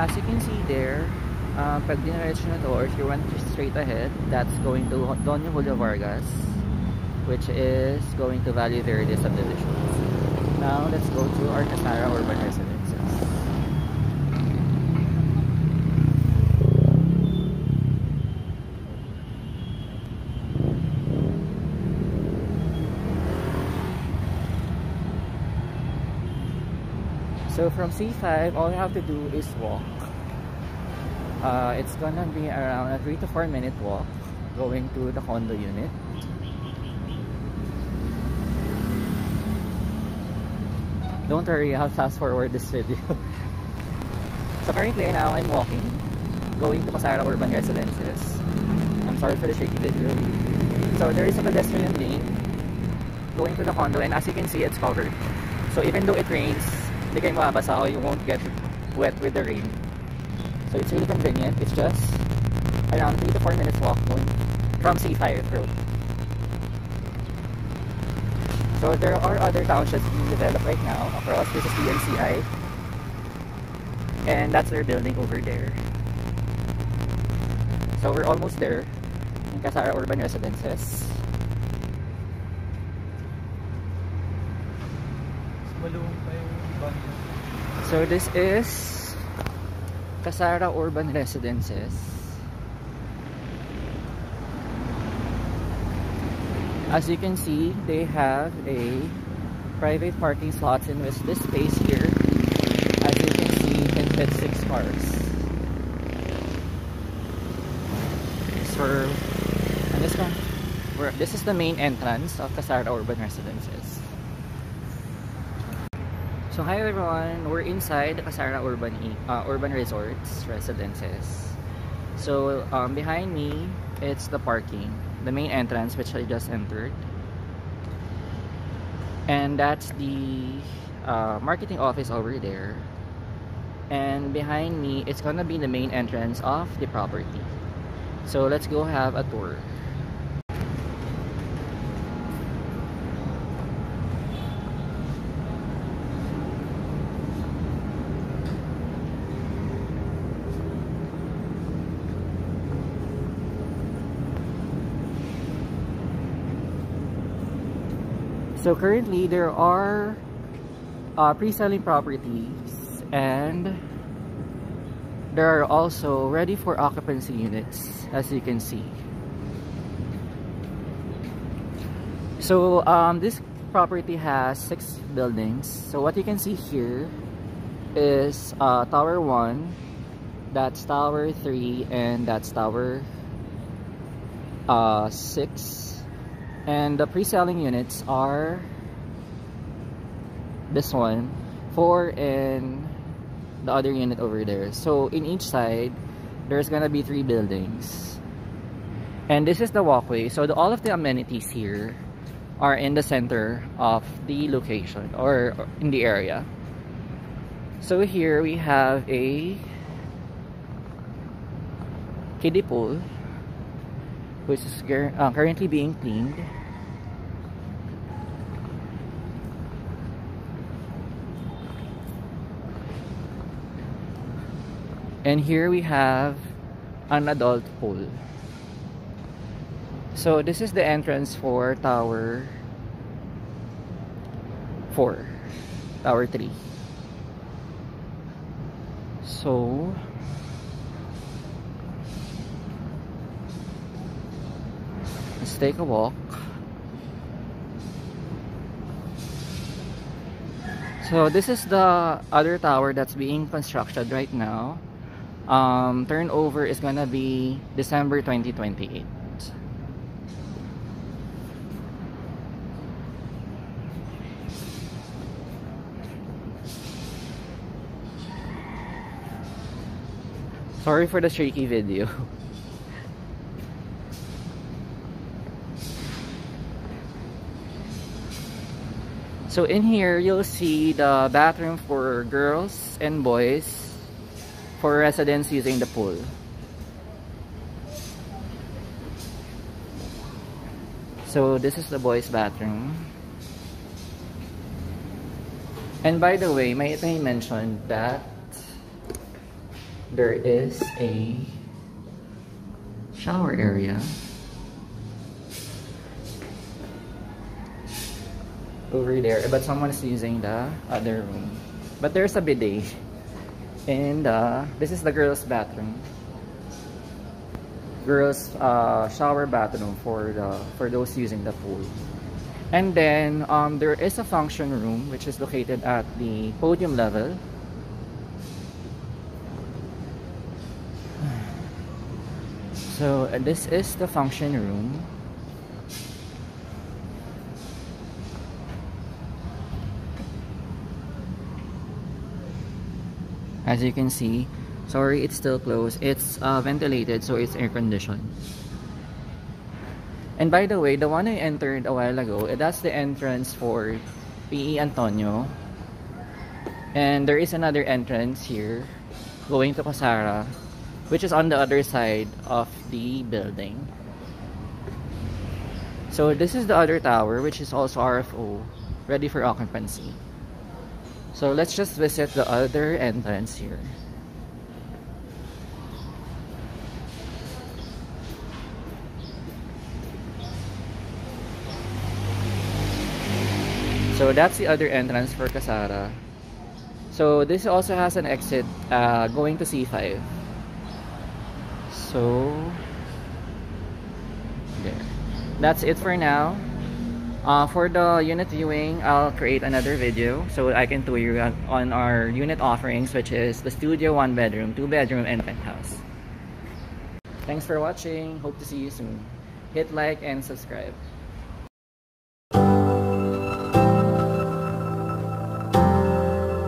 as you can see there, pag diniretso na to, or if you went straight ahead, that's going to Don Julio Vargas, which is going to Valle Verde subdivisions. Now let's go to our Casara urban residences. So from C5, all you have to do is walk. It's gonna be around a 3 to 4 minute walk going to the condo unit. Don't worry, I'll fast forward this video. So currently now I'm walking, going to Casara Urban Residences. I'm sorry for the shaky video. So there is a pedestrian lane going to the condo, and as you can see, it's covered. So even though it rains, hindi kayo mababasa o you won't get wet with the rain. So it's really convenient. It's just around 3 to 4 minutes walk going from C5 road. So there are other townships being developed right now across. This is the NCI, and that's their building over there. So we're almost there in Casara Urban Residences. So this is Casara Urban Residences. As you can see, they have a private parking slots in which this space here, as you can see, can fit 6 cars. So, and this is the main entrance of Casara Urban Residences. So hi everyone, we're inside the Casara Urban Resorts Residences. So behind me, it's the parking, the main entrance which I just entered, and that's the marketing office over there. And behind me, it's gonna be the main entrance of the property. So let's go have a tour. So currently there are pre-selling properties, and there are also ready for occupancy units, as you can see. So this property has 6 buildings. So what you can see here is Tower 1, that's Tower 3, and that's Tower 6. And the pre-selling units are this one, 4, and the other unit over there. So in each side, there's gonna be 3 buildings. And this is the walkway. So all of the amenities here are in the center of the location, or in the area. So here we have a kiddie pool, which is currently being cleaned. And here we have an adult pool. So this is the entrance for Tower 4, Tower 3. So let's take a walk. So this is the other tower that's being constructed right now. Turnover is gonna be December 2028. Sorry for the shaky video. So in here, you'll see the bathroom for girls and boys for residents using the pool. So this is the boys' bathroom. And by the way, may I mention that there is a shower area over there, but someone is using the other room. But there's a bidet, and this is the girls' bathroom. Girls' shower bathroom for those using the pool. And then there is a function room which is located at the podium level. So this is the function room. As you can see, sorry, it's still closed. It's ventilated, so it's air conditioned. And by the way, the one I entered a while ago, that's the entrance for PE Antonio. And there is another entrance here going to Casara, which is on the other side of the building. So this is the other tower, which is also RFO, ready for occupancy. So let's just visit the other entrance here. So that's the other entrance for Casara. So this also has an exit going to C5. So there. That's it for now. For the unit viewing, I'll create another video so I can tour you on our unit offerings, which is the studio, 1 bedroom, 2 bedroom, and penthouse. Thanks for watching. Hope to see you soon. Hit like and subscribe.